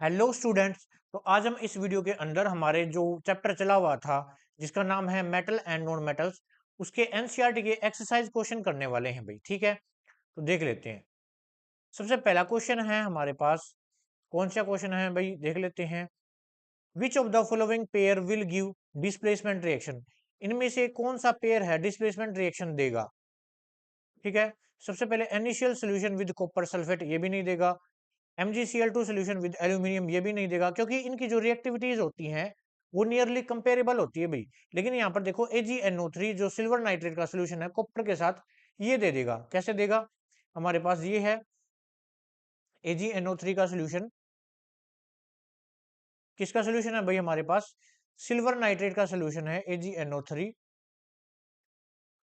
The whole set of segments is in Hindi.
Hello students. तो आज हम इस वीडियो के अंदर हमारे जो चैप्टर चला हुआ था जिसका नाम है मेटल एंड नॉन मेटल्स, उसके एनसीईआरटी के एक्सरसाइज क्वेश्चन करने वाले हैं भाई। ठीक है, तो देख लेते हैं। सबसे पहला क्वेश्चन है हमारे पास, कौन सा क्वेश्चन है भाई, देख लेते हैं। Which of the following pair will give displacement reaction? इनमें से कौन सा पेयर है डिस्प्लेसमेंट रिएक्शन देगा? ठीक है, सबसे पहले initial solution with copper sulphate, ये भी नहीं देगा। MgCl2 सोल्यूशन विद एल्यूमिनियम, ये भी नहीं देगा, क्योंकि इनकी जो रिएक्टिविटीज होती हैं वो नियरली कंपेरेबल होती है भाई। लेकिन यहाँ पर देखो AgNO3 जो सिल्वर नाइट्रेट का सोल्यूशन है कॉपर के साथ, ये दे देगा। कैसे देगा? हमारे पास ये है AgNO3 का सोल्यूशन। किसका सोल्यूशन है भाई? हमारे पास सिल्वर नाइट्रेट का सोल्यूशन है AgNO3।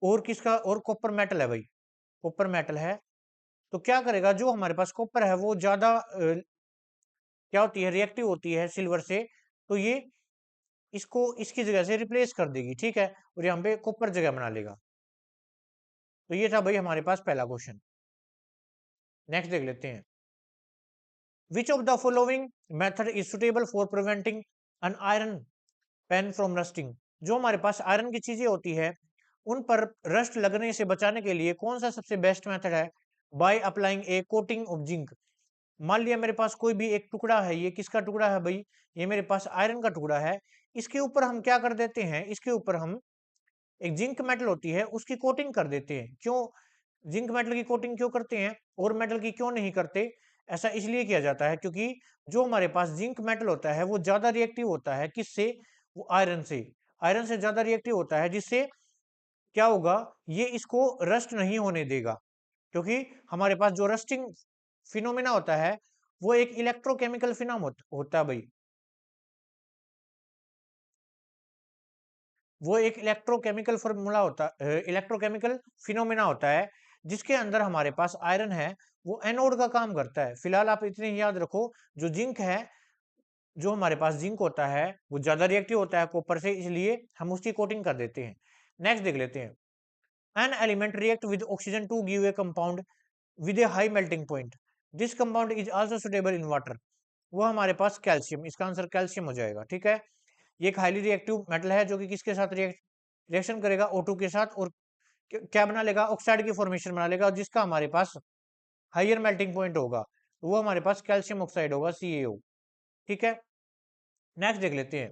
और किसका? और कॉपर मेटल है भाई, कॉपर मेटल है। तो क्या करेगा, जो हमारे पास कॉपर है वो ज्यादा क्या होती है, रिएक्टिव होती है सिल्वर से, तो ये इसको इसकी जगह से रिप्लेस कर देगी। ठीक है, और यहाँ पे कॉपर जगह बना लेगा। तो ये था भाई हमारे पास पहला क्वेश्चन। नेक्स्ट देख लेते हैं। Which of the following method is suitable for preventing an iron pan from rusting? जो हमारे पास आयरन की चीजें होती है उन पर रस्ट लगने से बचाने के लिए कौन सा सबसे बेस्ट मेथड है? By applying A coating of zinc. मान लिया मेरे पास कोई भी एक टुकड़ा है, ये किसका टुकड़ा है भाई? ये मेरे पास आयरन का टुकड़ा है। इसके ऊपर हम क्या कर देते हैं, इसके ऊपर हम एक जिंक मेटल होती है उसकी कोटिंग कर देते हैं। क्यों जिंक मेटल की कोटिंग क्यों करते हैं और मेटल की क्यों नहीं करते? ऐसा इसलिए किया जाता है क्योंकि जो हमारे पास जिंक मेटल होता है वो ज्यादा रिएक्टिव होता है। किससे? वो आयरन से। आयरन से ज्यादा रिएक्टिव होता है, जिससे क्या होगा, ये इसको रस्ट नहीं होने देगा। क्योंकि हमारे पास जो रस्टिंग फिनोमेना होता है वो एक इलेक्ट्रोकेमिकल फिनोम होता है भाई। वो एक इलेक्ट्रोकेमिकल फॉर्मूला होता, इलेक्ट्रोकेमिकल फिनोमेना होता है, जिसके अंदर हमारे पास आयरन है वो एनोड का काम करता है। फिलहाल आप इतने ही याद रखो, जो जिंक है, जो हमारे पास जिंक होता है वो ज्यादा रिएक्टिव होता है कॉपर से, इसलिए हम उसकी कोटिंग कर देते हैं। नेक्स्ट देख लेते हैं। An element react with oxygen to give a compound with a high melting point, this compound is also suitable in water. वो हमारे पास कैल्शियम, इसका आंसर कैल्शियम हो जाएगा। ठीक है, ये एक हाईली रिएक्टिव मेटल है जो कि किसके साथ रिएक्शन करेगा? O2 के साथ, और क्या बना लेगा? ऑक्साइड की फॉर्मेशन बना लेगा, और जिसका हमारे पास हाइयर मेल्टिंग पॉइंट होगा तो वो हमारे पास कैल्शियम ऑक्साइड होगा, CaO। ठीक है, नेक्स्ट देख लेते हैं।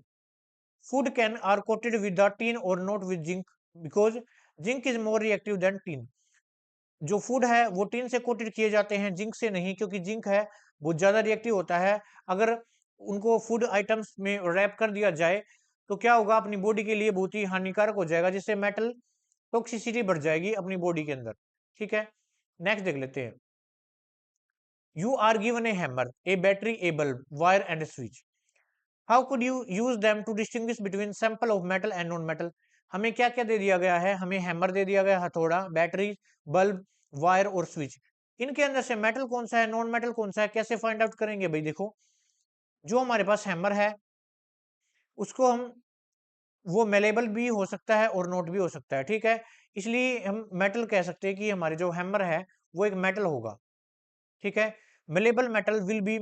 Food can are coated with the tin और not with zinc because zinc is more reactive than tin. जो फूड है वो टीन से कोटेड किए जाते हैं, जिंक से नहीं, क्योंकि जिंक है वो ज्यादा रिएक्टिव होता है। अगर उनको फूड आइटम्स में रैप कर दिया जाए तो क्या होगा, अपनी बॉडी के लिए बहुत ही हानिकारक हो जाएगा, जिससे मेटल टॉक्सिसिटी बढ़ जाएगी अपनी बॉडी के अंदर। ठीक है, नेक्स्ट देख लेते हैं। You are given a hammer, a battery, a bulb, wire and switch, how could you use them to distinguish between sample of metal and non metal? हमें क्या क्या दे दिया गया है? हमें हैमर दे दिया गया, हथौड़ा, बैटरी, बल्ब, वायर और स्विच। इनके अंदर से मेटल कौन सा है, नॉन मेटल कौन सा है, कैसे फाइंड आउट करेंगे भाई? देखो, जो हमारे पास हैमर है उसको हम, वो मेलेबल भी हो सकता है और नोट भी हो सकता है। ठीक है, इसलिए हम मेटल कह सकते हैं कि हमारे जो हैमर है वो एक मेटल होगा। ठीक है, मेलेबल मेटल विल बी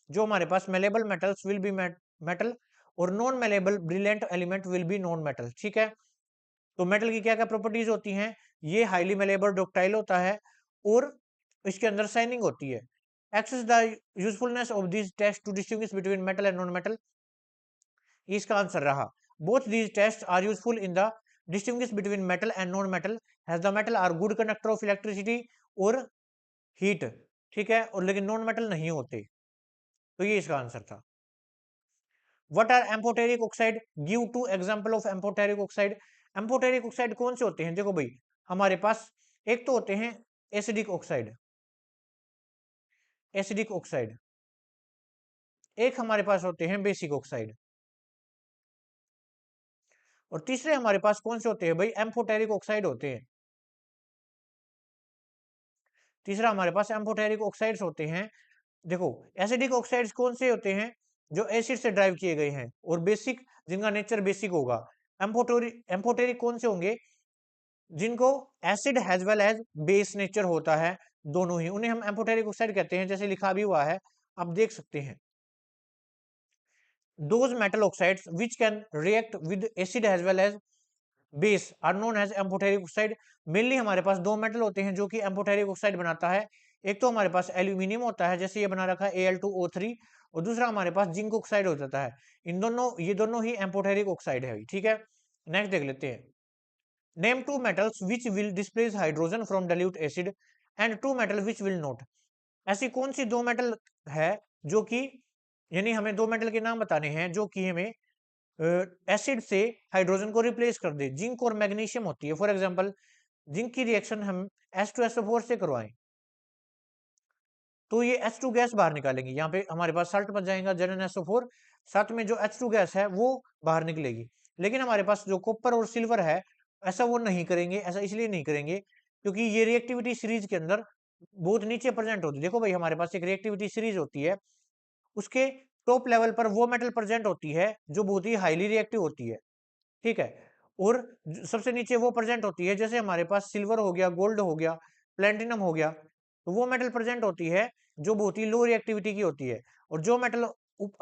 जो हमारे पास malleable metals will be metal, और non malleable brilliant element will be non metal. ठीक है, तो मेटल की क्या क्या प्रॉपर्टीज होती हैं? ये हाईली मेलेबल डक्टाइल होता है, और इसके अंदर शाइनिंग होती है। Access the usefulness of this test to distinguish between metal and non metal, इसका आंसर रहा both these test are useful in the distinguish between metal and non metal, has the metal are good conductor of electricity और हीट। ठीक है, और लेकिन नॉन मेटल नहीं होते। तो ये इसका आंसर था। What are amphoteric oxide, give two example of amphoteric oxide. Amphoteric oxide कौन से होते हैं? देखो भाई, हमारे पास एक तो होते हैं एसिडिक ऑक्साइड, एसिडिक ऑक्साइड, एक हमारे पास होते हैं बेसिक ऑक्साइड, और तीसरे हमारे पास कौन से होते हैं भाई? एम्फोटेरिक ऑक्साइड होते हैं। तीसरा हमारे पास एम्फोटेरिक ऑक्साइड्स होते हैं। देखो, एसिडिक ऑक्साइड्स कौन से होते हैं? जो एसिड से ड्राइव किए गए हैं, और बेसिक जिनका नेचर बेसिक होगा। एम्फोटेरिक कौन से होंगे? जिनको acid as well as base nature होता है, दोनों ही, उन्हें हम एम्फोटेरिक ऑक्साइड कहते हैं, जैसे लिखा भी हुआ है, आप देख सकते हैं। those metal oxides which can react with acid as well as base are known as amphoteric oxide. Mainly हमारे पास दो मेटल होते हैं जो कि एम्फोटेरिक ऑक्साइड बनाता है। एक तो हमारे पास एल्यूमिनियम होता है, जैसे ये बना रखा है Al2O3, और दूसरा हमारे पास जिंक ऑक्साइड हो जाता है। ये दोनों ही एम्फोटेरिक ऑक्साइड है, ठीक है। नेक्स्ट देख लेते हैं। Name two metals which will displace hydrogen from dilute acid and two metal which will not. ऐसी कौन सी दो मेटल है जो कि, यानी हमें दो मेटल के नाम बताने हैं जो कि हमें एसिड से हाइड्रोजन को रिप्लेस कर दे। जिंक और मैग्नीशियम होती है। फॉर एग्जांपल, जिंक की रिएक्शन हम H2SO4 से करवाएं तो ये H2 गैस बाहर निकालेंगे। यहाँ पे हमारे पास साल्ट बच जाएगा ZnSO4, साथ में जो H2 गैस है वो बाहर निकलेगी। लेकिन हमारे पास जो कॉपर और सिल्वर है, ऐसा वो नहीं करेंगे। ऐसा इसलिए नहीं करेंगे क्योंकि ये रिएक्टिविटी सीरीज के अंदर बहुत नीचे प्रेजेंट होती है। देखो भाई, हमारे पास एक रिएक्टिविटी सीरीज होती है, उसके टॉप लेवल पर वो मेटल प्रेजेंट होती है जो बहुत ही हाईली रिएक्टिव होती है, ठीक है। और सबसे नीचे वो प्रेजेंट होती है, जैसे हमारे पास सिल्वर हो गया, गोल्ड हो गया, प्लेटिनम हो गया, तो वो मेटल प्रेजेंट होती है जो बहुत ही लो रिएक्टिविटी की होती है। और जो मेटल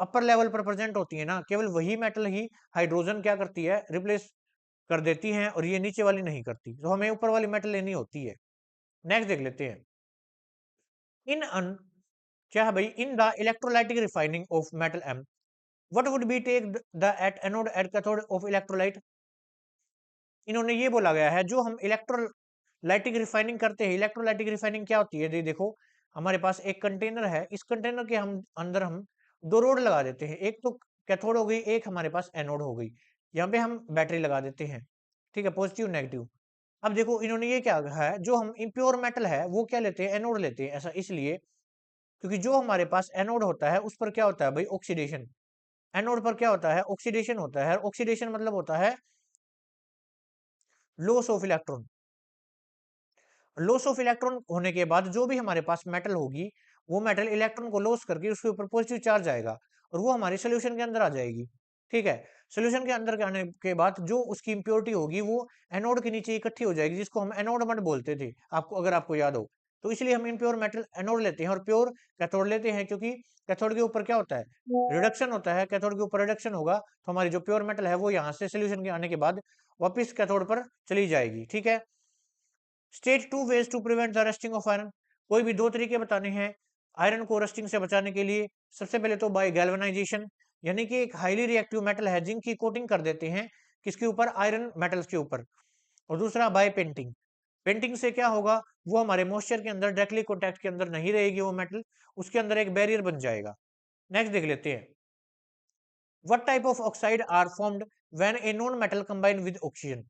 अपर लेवल पर प्रेजेंट होती है ना, केवल वही मेटल ही हाइड्रोजन क्या करती है, रिप्लेस कर देती है, और ये नीचे वाली नहीं करती। तो हमें ऊपर वाली मेटल लेनी होती है। नेक्स्ट देख लेते हैं। इन अन क्या है भाई, in the electrolytic refining of metal M, what would be take the at anode at cathode of electrolyte. इन्होंने ये बोला गया है, जो हम इलेक्ट्रोलाइटिक रिफाइनिंग करते हैं। इलेक्ट्रोलाइटिक रिफाइनिंग क्या होती है, देखो हमारे पास एक कंटेनर है, इस कंटेनर के हम अंदर हम दो रोड लगा देते हैं, एक तो कैथोड हो गई, एक हमारे पास एनोड हो गई। यहाँ पे हम बैटरी लगा देते हैं, ठीक है, पॉजिटिव नेगेटिव। अब देखो इन्होंने ये क्या कहा है, जो हम इम्प्योर मेटल है वो क्या लेते हैं, एनोड लेते हैं। ऐसा इसलिए क्योंकि जो हमारे पास एनोड होता है उस पर क्या होता है भाई, ऑक्सीडेशन। एनोड पर क्या होता है, ऑक्सीडेशन होता है। ऑक्सीडेशन मतलब होता है loss of electron. Loss of electron होने के बाद जो भी हमारे पास मेटल होगी, वो मेटल इलेक्ट्रॉन को लॉस करके उसके ऊपर पॉजिटिव चार्ज आएगा और वो हमारे सोल्यूशन के अंदर आ जाएगी, ठीक है। सोल्यूशन के अंदर आने के बाद जो उसकी इंप्योरिटी होगी वो एनोड के नीचे इकट्ठी हो जाएगी, जिसको हम एनोड मड बोलते थे, आपको अगर आपको याद हो। तो इसलिए हम इम्प्योर मेटल एनोड लेते हैं और प्योर कैथोड लेते हैं, क्योंकि कैथोड के ऊपर क्या होता है, रिडक्शन होता है। कैथोड के ऊपर रिडक्शन होगा तो हमारी जो प्योर मेटल है वो यहाँ से सोल्यूशन के आने के बाद वापिस कैथोड पर चली जाएगी, ठीक है। State two ways to prevent the rusting of iron. कोई भी दो तरीके बताने हैं आयरन को रस्टिंग से बचाने के लिए। सबसे पहले तो बाय गैल्वेनाइजेशन, यानी कि एक हाईली रिएक्टिव मेटल है जिंक की कोटिंग कर देते हैं किसके ऊपर, आयरन मेटल्स के ऊपर। और दूसरा बाय पेंटिंग। पेंटिंग से क्या होगा, वो हमारे मॉइस्चर के अंदर डायरेक्टली कॉन्टैक्ट के अंदर नहीं रहेगी वो मेटल, उसके अंदर एक बैरियर बन जाएगा। नेक्स्ट देख लेते हैं। What type of oxide are formed when a non metal combine with oxygen.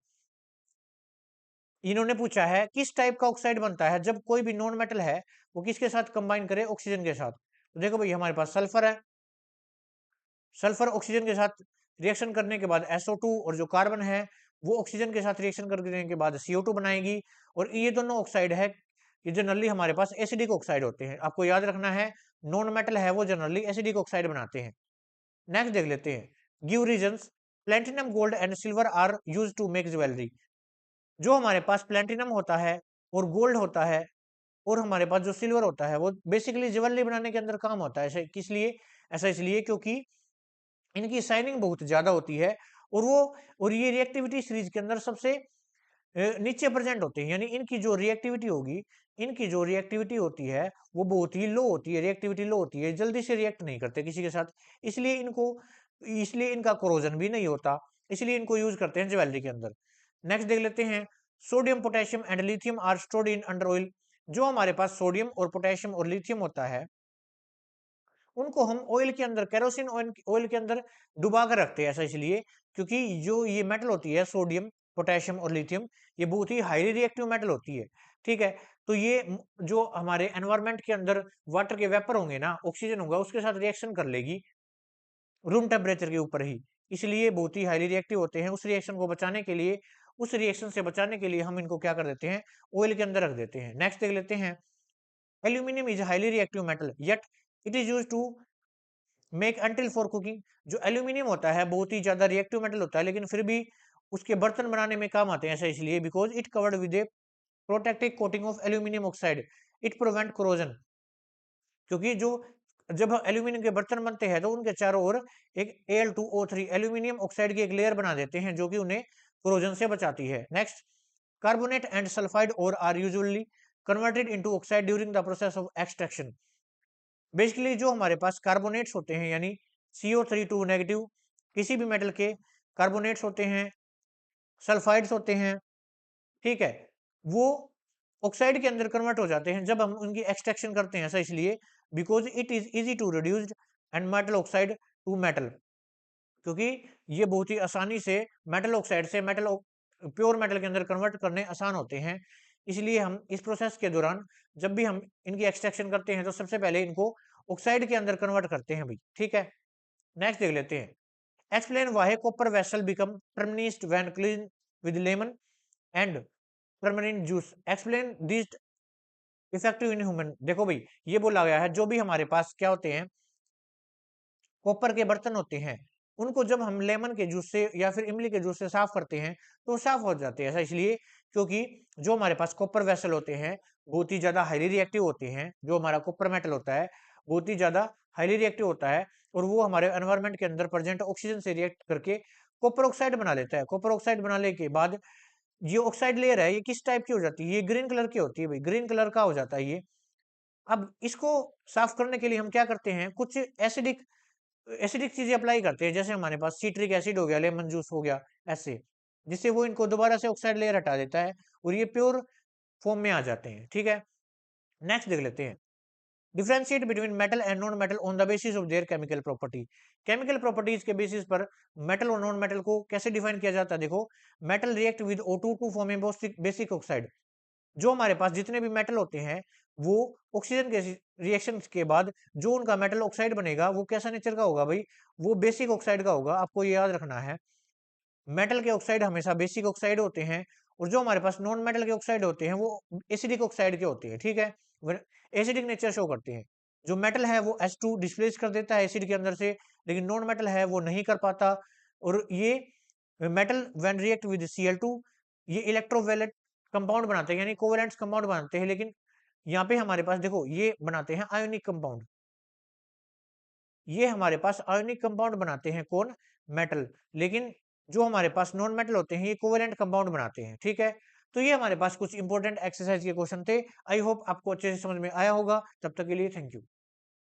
इन्होंने पूछा है किस टाइप का ऑक्साइड बनता है जब कोई भी नॉन मेटल है वो किसके साथ कंबाइन करे, ऑक्सीजन के साथ। तो देखो भाई, हमारे पास सल्फर है, सल्फर ऑक्सीजन के साथ रिएक्शन करने के बाद SO2, और जो कार्बन है वो ऑक्सीजन के साथ रिएक्शन करने के बाद CO2 बनाएगी। और ये दोनों ऑक्साइड है, ये जनरली हमारे पास एसिडिक ऑक्साइड होते हैं। आपको याद रखना है, नॉन मेटल है वो जनरली एसिडिक ऑक्साइड बनाते हैं। नेक्स्ट देख लेते हैं। Give reasons. Platinum, gold and silver are use to make jewellery. जो हमारे पास प्लेटिनम होता है और गोल्ड होता है और हमारे पास जो सिल्वर होता है वो बेसिकली ज्वेलरी बनाने के अंदर काम होता है। ऐसे किस लिए, ऐसा इसलिए क्योंकि इनकी शाइनिंग बहुत ज्यादा होती है, और वो और ये रिएक्टिविटी सीरीज के अंदर सबसे नीचे प्रेजेंट होते हैं। यानी इनकी जो रिएक्टिविटी होगी, इनकी जो रिएक्टिविटी होती है वो बहुत ही लो होती है, रिएक्टिविटी लो होती है, जल्दी से रिएक्ट नहीं करते किसी के साथ। इसलिए इनको, इसलिए इनका कोरोजन भी नहीं होता, इसलिए इनको यूज करते हैं ज्वेलरी के अंदर। नेक्स्ट देख लेते हैं। Sodium, potassium and lithium are stored in under oil. जो हमारे पास सोडियम और पोटेशियम और लिथियम होता है उनको हम ऑयल के अंदर, केरोसिन ऑयल के अंदर डुबा कर रखते हैं। ऐसा इसलिए क्योंकि जो ये मेटल होती है सोडियम, पोटेशियम और लिथियम, ये बहुत ही हाईली रिएक्टिव मेटल होती है, ठीक है। तो ये जो हमारे एनवायरमेंट के अंदर वाटर के वेपर होंगे ना, ऑक्सीजन होगा, उसके साथ रिएक्शन कर लेगी रूम टेम्परेचर के ऊपर ही, इसलिए बहुत ही हाईली रिएक्टिव होते हैं। उस रिएक्शन को बचाने के लिए, उस रिएक्शन से बचाने के लिए हम इनको क्या कर देते हैं, ऑयल के अंदर रख देते हैं। नेक्स्ट देख लेते हैं। Aluminium is highly reactive metal yet it is use to make utensil for cooking. जो एल्यूमिनियम होता है बहुत ही ज्यादा रिएक्टिव मेटल होता है, लेकिन फिर भी उसके बर्तन बनाने में काम आते हैं। ऐसा इसलिए because it covered with A protective coating of aluminium oxide, it prevent corrosion. क्योंकि जो जब एल्यूमिनियम के बर्तन बनते हैं तो उनके चारों ओर एक Al2O3 एल्यूमिनियम ऑक्साइड की एक लेयर बना देते हैं जो कि उन्हें कोरोजन से बचाती है। Next, carbonate and sulphide ore are usually converted into oxide during the process of extraction. Basically जो हमारे पास कार्बोनेट्स होते हैं यानी CO3 नेगेटिव, किसी भी मेटल के कार्बोनेट्स होते हैं, सल्फाइड्स होते हैं, ठीक है, वो ऑक्साइड के अंदर कन्वर्ट हो जाते हैं जब हम उनकी एक्सट्रैक्शन करते हैं। ऐसा इसलिए because it is easy to reduced and metal oxide to metal, क्योंकि ये बहुत ही आसानी से मेटल ऑक्साइड से मेटल प्योर मेटल के अंदर कन्वर्ट करने आसान होते हैं। इसलिए हम इस प्रोसेस के दौरान जब भी हम इनकी एक्सट्रैक्शन करते हैं तो सबसे पहले इनको ऑक्साइड के अंदर कन्वर्ट करते हैं भाई, ठीक है। नेक्स्ट देख लेते हैं, explain why copper vessel become tarnished when clean with lemon and tamarind juice, explain this effective in human. देखो भाई, ये बोला गया है जो भी हमारे पास क्या होते हैं, कॉपर के बर्तन होते हैं, उनको जब हम लेमन के जूस से या फिर इमली के जूस से साफ करते हैं तो साफ हो जाते हैं। ऐसा इसलिए क्योंकि जो हमारे पास कॉपर वेसल होते हैं बहुत ही ज्यादा हाईली रिएक्टिव होते हैं। जो हमारा कॉपर मेटल होता है बहुत ही ज्यादा हाईली रिएक्टिव होता है और वो हमारे एनवायरमेंट के अंदर प्रेजेंट ऑक्सीजन से रिएक्ट करके कॉपर ऑक्साइड बना लेता है। कॉपर ऑक्साइड बनाने के बाद ये ऑक्साइड लेयर है, ये किस टाइप की हो जाती है, ये ग्रीन कलर की होती है भाई, ग्रीन कलर का हो जाता है ये। अब इसको साफ करने के लिए हम क्या करते हैं, कुछ एसिडिक एसिडिक चीजें अप्लाई करते हैं, जैसे हमारे पास सिट्रिक एसिड हो गया, लेमन जूस हो गया, ऐसे, जिससे वो इनको दोबारा से ऑक्साइड लेयर हटा देता है और ये प्योर फॉर्म में आ जाते हैं, ठीक है। नेक्स्ट देख लेते हैं, differentiate between metal and non metal on the basis of their chemical property. Chemical properties के बेसिस पर मेटल और नॉन मेटल को कैसे डिफाइन किया जाता है। देखो, metal react with O2 to form a basic oxide. जो हमारे पास जितने भी मेटल होते हैं वो ऑक्सीजन के रिएक्शन के बाद जो उनका मेटल ऑक्साइड बनेगा वो कैसा नेचर का होगा भाई, वो बेसिक ऑक्साइड का होगा। आपको ये याद रखना है, मेटल के ऑक्साइड हमेशा बेसिक ऑक्साइड होते हैं और जो हमारे पास नॉन मेटल के ऑक्साइड होते हैं वो एसिडिक ऑक्साइड के होते हैं, ठीक है। एसिडिक नेचर शो करते हैं। जो मेटल है वो H2 डिस्प्लेस कर देता है एसिड के अंदर से, लेकिन नॉन मेटल है वो नहीं कर पाता। और ये metal when react with Cl2 ये इलेक्ट्रोवेलेंट कंपाउंड बनाते हैं, यानी कोवेलेंट कंपाउंड बनाते हैं। लेकिन यहाँ पे हमारे पास देखो ये बनाते हैं आयोनिक कंपाउंड, ये हमारे पास आयोनिक कंपाउंड बनाते हैं कौन, मेटल। लेकिन जो हमारे पास नॉन मेटल होते हैं ये कोवेलेंट कंपाउंड बनाते हैं, ठीक है। तो ये हमारे पास कुछ इंपॉर्टेंट एक्सरसाइज के क्वेश्चन थे। आई होप आपको अच्छे से समझ में आया होगा। तब तक के लिए थैंक यू।